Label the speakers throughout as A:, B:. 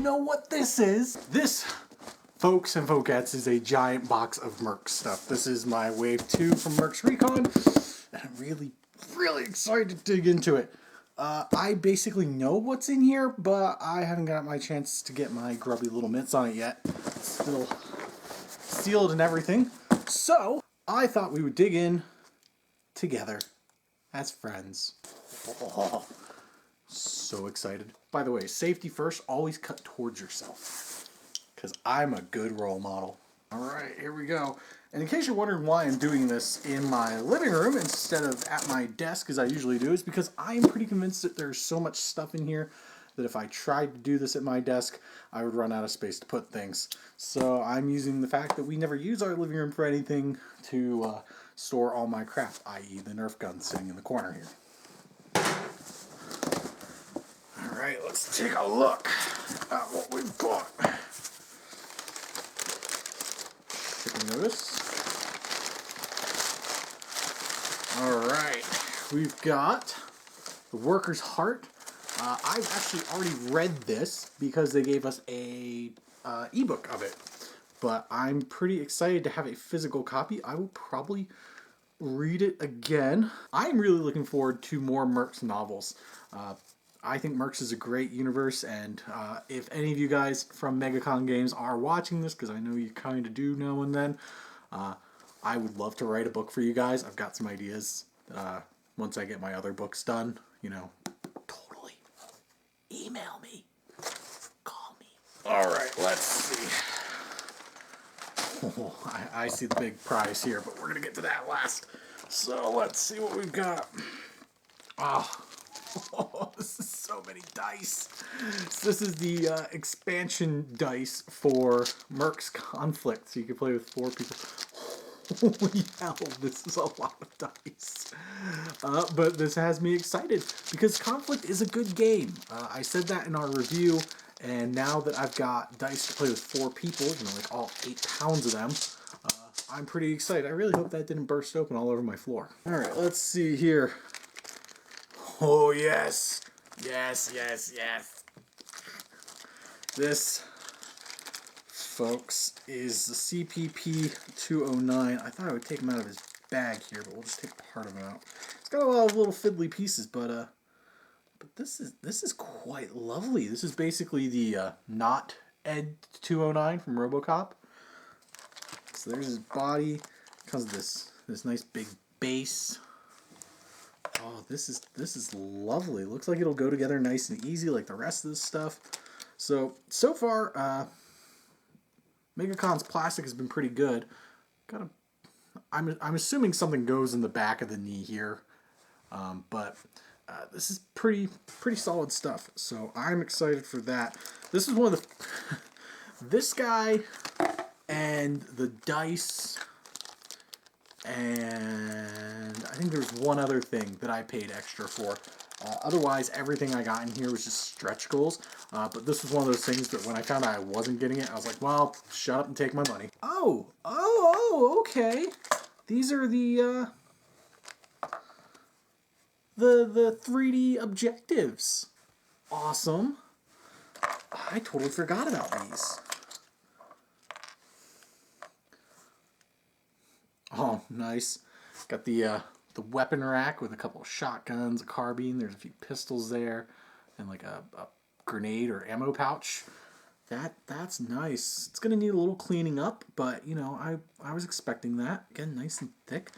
A: know what this is? This, folks and folkettes, is a giant box of MERCS stuff. This is my Wave 2 from MERCS Recon, and I'm really, really excited to dig into it. I basically know what's in here, but I haven't got my chance to get my grubby little mitts on it yet. It's still sealed and everything. So, I thought we would dig in together as friends. Oh, so excited. By the way, safety first, always cut towards yourself, because I'm a good role model. Alright, here we go. And in case you're wondering why I'm doing this in my living room instead of at my desk as I usually do, is because I'm pretty convinced that there's so much stuff in here that if I tried to do this at my desk, I would run out of space to put things. So I'm using the fact that we never use our living room for anything to store all my crap, i.e. the Nerf gun sitting in the corner here. Alright, let's take a look at what we've got. Notice. Alright, we've got the Worker's Heart. I've actually already read this because they gave us a ebook of it, but I'm pretty excited to have a physical copy. I will probably read it again. I'm really looking forward to more MERCS novels. I think MERCS is a great universe, and if any of you guys from MegaCon Games are watching this, because I know you kind of do now and then, I would love to write a book for you guys. I've got some ideas. Once I get my other books done, you know, totally. Email me. Call me. Alright, let's see. Oh, I see the big prize here, but we're going to get to that last. So let's see what we've got. Oh, this is so many dice. So this is the expansion dice for MERCS Conflict, so you can play with 4 people. Holy hell, this is a lot of dice. But this has me excited, because Conflict is a good game. I said that in our review, and now that I've got dice to play with 4 people, you know, like all 8 pounds of them, I'm pretty excited. I really hope that didn't burst open all over my floor. Alright, let's see here. Oh, yes. Yes, yes, yes. This, folks, is the CPP 209. I thought I would take him out of his bag here, but we'll just take part of him out. It's got a lot of little fiddly pieces, but this is quite lovely. This is basically the not Ed 209 from RoboCop. So there's his body. Comes with this nice big base. Oh, this is lovely. Looks like it'll go together nice and easy like the rest of this stuff. So far, MegaCon's plastic has been pretty good. I'm assuming something goes in the back of the knee here, but this is pretty solid stuff. So I'm excited for that. This is one of the this guy and the dice. And I think there's one other thing that I paid extra for. Otherwise, everything I got in here was just stretch goals. But this was one of those things that when I found out I wasn't getting it, I was like, well, shut up and take my money. Oh, okay. These are the 3D objectives. Awesome. I totally forgot about these. Oh, nice. Got the weapon rack with a couple of shotguns, a carbine. There's a few pistols there, and like a grenade or ammo pouch. That's nice. It's gonna need a little cleaning up, but you know, I was expecting that. Again, nice and thick.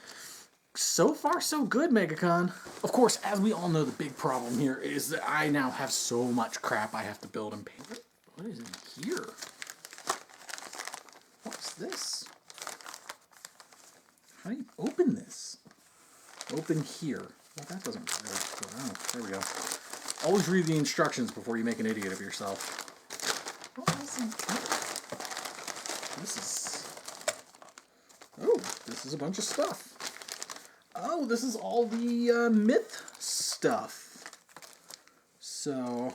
A: So far, so good, MegaCon. Of course, as we all know, the big problem here is that I now have so much crap I have to build and paint. What is in here? What's this? How do you open this? Open here. Well, that doesn't really go. Oh, there we go. Always read the instructions before you make an idiot of yourself. What is in here? This is a bunch of stuff. Oh, this is all the myth stuff. So,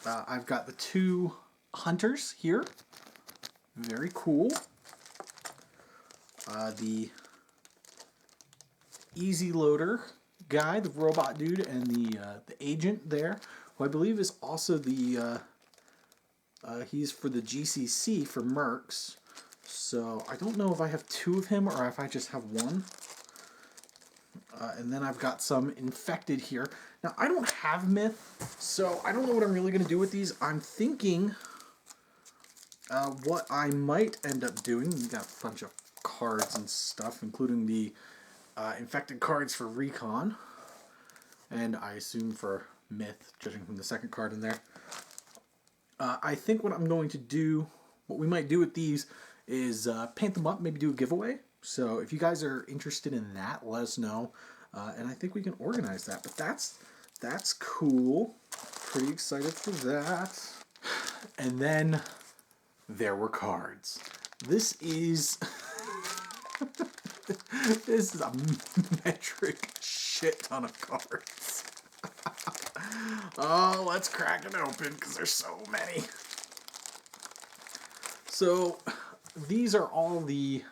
A: I've got the 2 hunters here. Very cool. The easy loader guy, the robot dude, and the agent there who I believe is also the, he's for the GCC for MERCS. So I don't know if I have 2 of him or if I just have 1. And then I've got some infected here. Now, I don't have myth, so I don't know what I'm really going to do with these. I'm thinking what I might end up doing. We got a bunch of cards and stuff, including the infected cards for Recon. And I assume for myth, judging from the second card in there. I think what I'm going to do, what we might do with these is paint them up, maybe do a giveaway. So if you guys are interested in that, let us know. And I think we can organize that. But that's cool. Pretty excited for that. And then there were cards. This is this is a metric shit ton of cards. Oh, let's crack it open because there's so many. So these are all the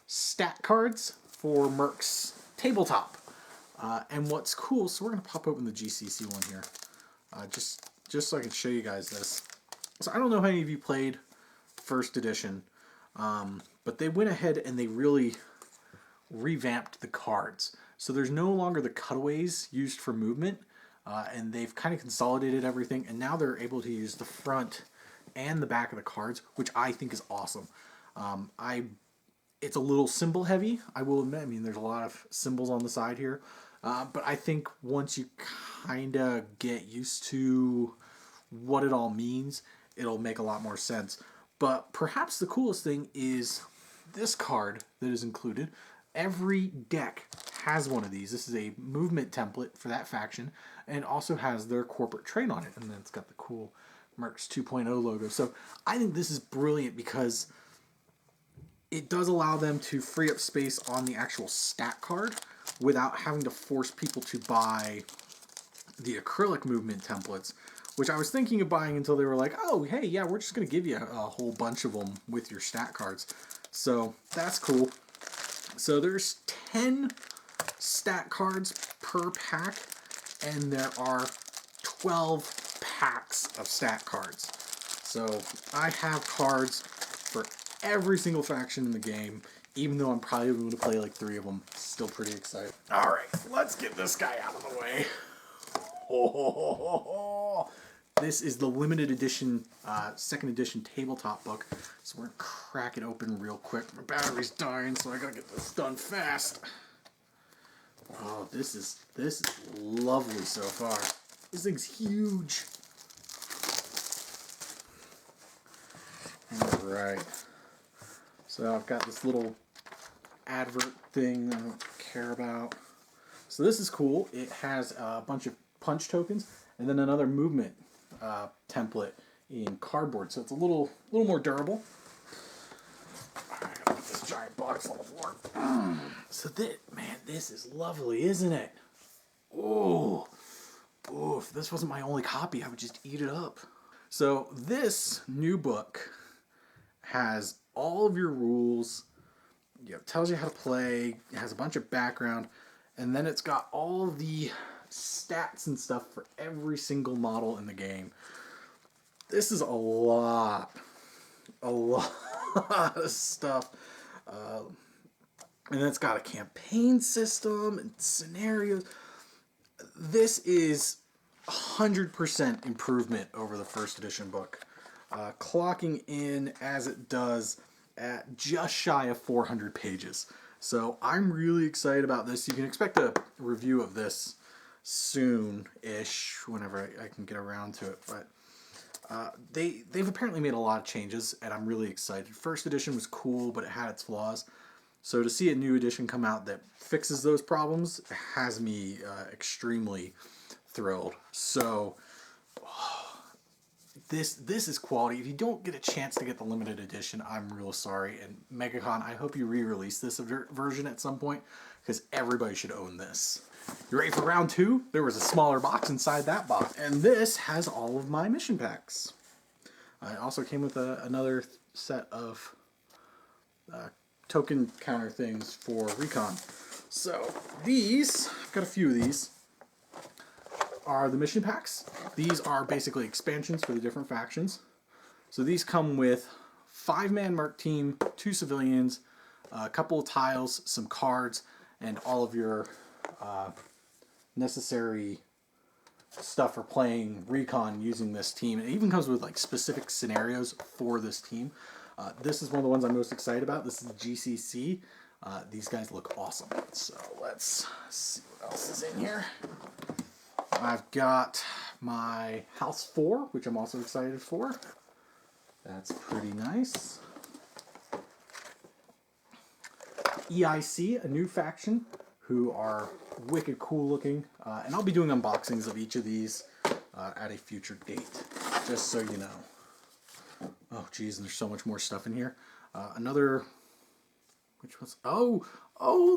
A: stat cards for MERCS tabletop. And what's cool, so we're going to pop open the GCC one here. Just so I can show you guys this. So I don't know how many of you played first edition, but they went ahead and they really revamped the cards. So there's no longer the cutaways used for movement, and they've kind of consolidated everything, and now they're able to use the front and the back of the cards, which I think is awesome. It's a little symbol heavy, I will admit. I mean, there's a lot of symbols on the side here, but I think once you kind of get used to what it all means, it'll make a lot more sense. But perhaps the coolest thing is this card that is included. Every deck has one of these. This is a movement template for that faction, and also has their corporate trait on it, and then it's got the cool MERCS 2.0 logo. So I think this is brilliant because it does allow them to free up space on the actual stat card without having to force people to buy the acrylic movement templates, which I was thinking of buying until they were like, oh, hey, yeah, we're just going to give you a whole bunch of them with your stat cards. So that's cool. So there's 10 stat cards per pack, and there are 12 packs of stat cards. So I have cards for every single faction in the game, even though I'm probably going to play like 3 of them. Still pretty excited. All right, let's get this guy out of the way. This is the limited edition, second edition tabletop book. So we're going to crack it open real quick. My battery's dying, so I got to get this done fast. Oh, this is lovely so far. This thing's huge. All right. So I've got this little advert thing I don't care about. So this is cool. It has a bunch of punch tokens and then another movement template in cardboard. So it's a little more durable. I gotta put this giant box on the floor. So this is lovely, isn't it? Oh, if this wasn't my only copy, I would just eat it up. So this new book has all of your rules, tells you how to play, it has a bunch of background, and then it's got all the stats and stuff for every single model in the game. This is a lot of stuff. And then it's got a campaign system and scenarios. This is 100% improvement over the first edition book. Clocking in as it does at just shy of 400 pages. So I'm really excited about this. You can expect a review of this soon-ish, whenever I can get around to it. But they've apparently made a lot of changes, and I'm really excited. First edition was cool, but it had its flaws. So to see a new edition come out that fixes those problems has me extremely thrilled. So this is quality. If you don't get a chance to get the limited edition, I'm real sorry. And MegaCon, I hope you re-release this version at some point, because everybody should own this. You ready for round 2? There was a smaller box inside that box. And this has all of my mission packs. It also came with another set of token counter things for Recon. So these, I've got a few of these. are the mission packs. These are basically expansions for the different factions. So these come with 5-man merc team, 2 civilians, a couple of tiles, some cards, and all of your necessary stuff for playing Recon using this team. It even comes with like specific scenarios for this team. This is one of the ones I'm most excited about. This is GCC. These guys look awesome. So let's see what else is in here. I've got my House 4, which I'm also excited for. That's pretty nice. EIC, a new faction, who are wicked cool looking. And I'll be doing unboxings of each of these at a future date, just so you know. Oh, geez, and there's so much more stuff in here. Another... Which was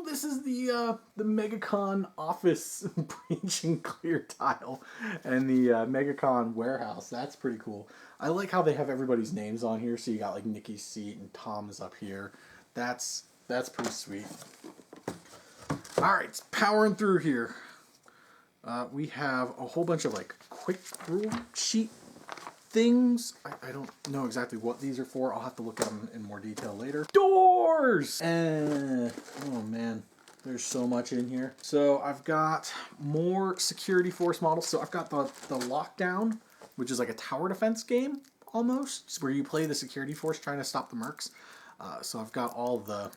A: this is the MegaCon office breach and clear tile, and the MegaCon warehouse. That's pretty cool. I like how they have everybody's names on here. So you got like Nikki's seat and Tom is up here. That's pretty sweet. All right, powering through here. We have a whole bunch of like quick rule sheet things. I don't know exactly what these are for. I'll have to look at them in more detail later. Doors! Oh man, there's so much in here. So I've got more security force models. So I've got the Lockdown, which is like a tower defense game almost. It's where you play the security force trying to stop the mercs. So I've got all the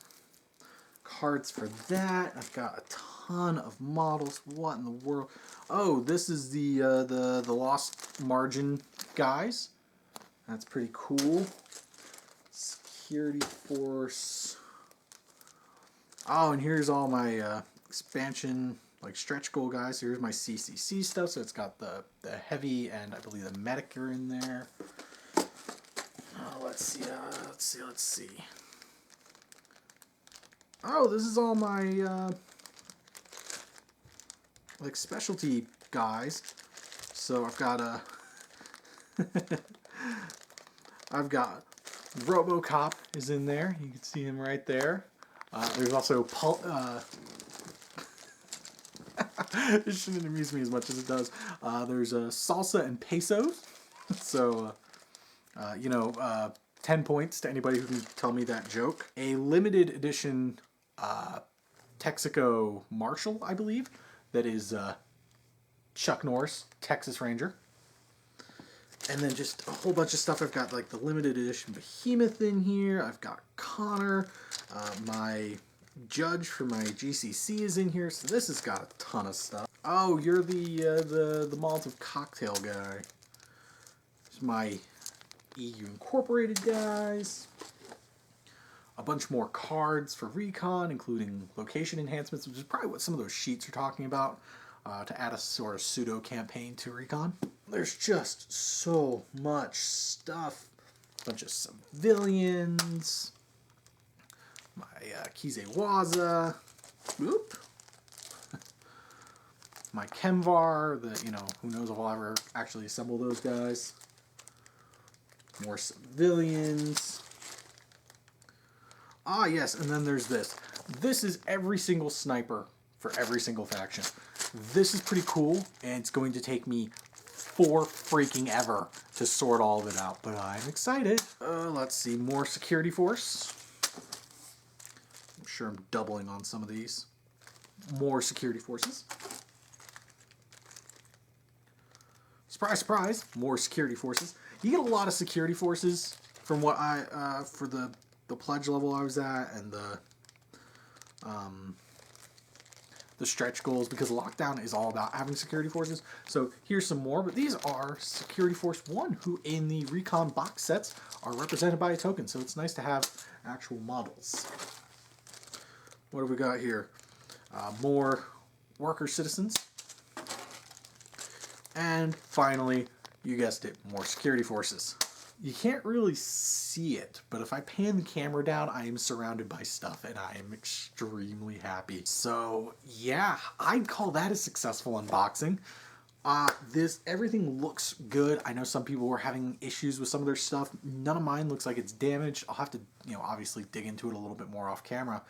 A: cards for that. I've got a ton of models. What in the world? Oh, this is the Lost Margin guys. That's pretty cool. Security force. Oh, and here's all my expansion, like stretch goal guys. Here's my CCC stuff. So it's got the heavy and I believe the medic are in there. Let's see. Oh, this is all my like specialty guys. So I've got I've got RoboCop is in there. You can see him right there. There's also it shouldn't amuse me as much as it does. There's Salsa and Pesos. So 10 points to anybody who can tell me that joke. A limited edition Texaco Marshal, I believe, that is Chuck Norris, Texas Ranger. And then just a whole bunch of stuff. I've got like the limited edition Behemoth in here. I've got Connor. My Judge for my GCC is in here. So this has got a ton of stuff. Oh, you're the Molotov cocktail guy. There's my EU Incorporated guys. A bunch more cards for Recon, including location enhancements, which is probably what some of those sheets are talking about, to add a sort of pseudo campaign to Recon. There's just so much stuff. A bunch of civilians. My Kizewaza. Whoop. My Kemvar, who knows if I'll ever actually assemble those guys. More civilians. Ah, yes, and then there's this. This is every single sniper for every single faction. This is pretty cool, and it's going to take me freaking ever to sort all of it out, but I'm excited. Let's see, more security force. I'm sure I'm doubling on some of these. More security forces. Surprise, surprise, more security forces. You get a lot of security forces from what for the pledge level I was at and the stretch goals, because Lockdown is all about having security forces. So here's some more, but these are Security Force 1, who in the Recon box sets are represented by a token, so it's nice to have actual models. What have we got here? More worker citizens. And finally, you guessed it, more security forces. You can't really see it, but if I pan the camera down, I am surrounded by stuff, and I am extremely happy. So, yeah, I'd call that a successful unboxing. Everything looks good. I know some people were having issues with some of their stuff. None of mine looks like it's damaged. I'll have to, obviously dig into it a little bit more off camera.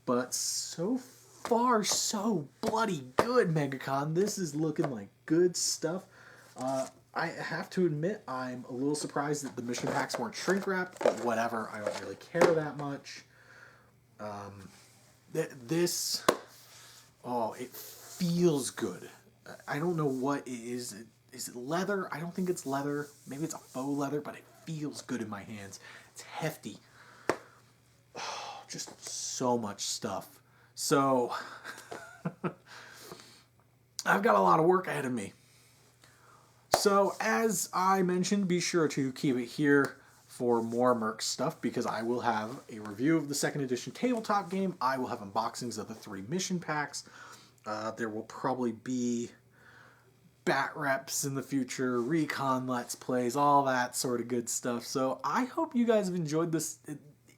A: But so far so bloody good, MegaCon. This is looking like good stuff. I have to admit, I'm a little surprised that the mission packs weren't shrink wrapped, but whatever. I don't really care that much. This, oh, it feels good. I don't know what it is. Is it leather? I don't think it's leather. Maybe it's a faux leather, but it feels good in my hands. It's hefty. Oh, just so much stuff. So, I've got a lot of work ahead of me. So, as I mentioned, be sure to keep it here for more MERCS stuff, because I will have a review of the 2nd edition tabletop game. I will have unboxings of the 3 mission packs. There will probably be bat reps in the future, recon let's plays, all that sort of good stuff. So I hope you guys have enjoyed this,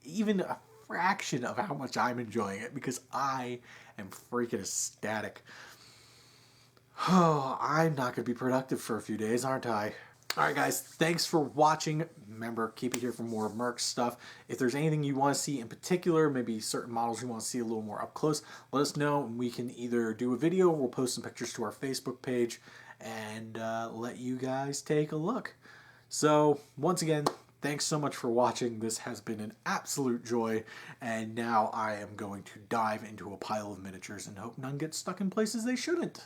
A: even a fraction of how much I'm enjoying it, because I am freaking ecstatic. Oh, I'm not going to be productive for a few days, aren't I? Alright guys, thanks for watching. Remember, keep it here for more MERCS stuff. If there's anything you want to see in particular, maybe certain models you want to see a little more up close, let us know and we can either do a video or we'll post some pictures to our Facebook page and let you guys take a look. So, once again, thanks so much for watching. This has been an absolute joy, and now I am going to dive into a pile of miniatures and hope none get stuck in places they shouldn't.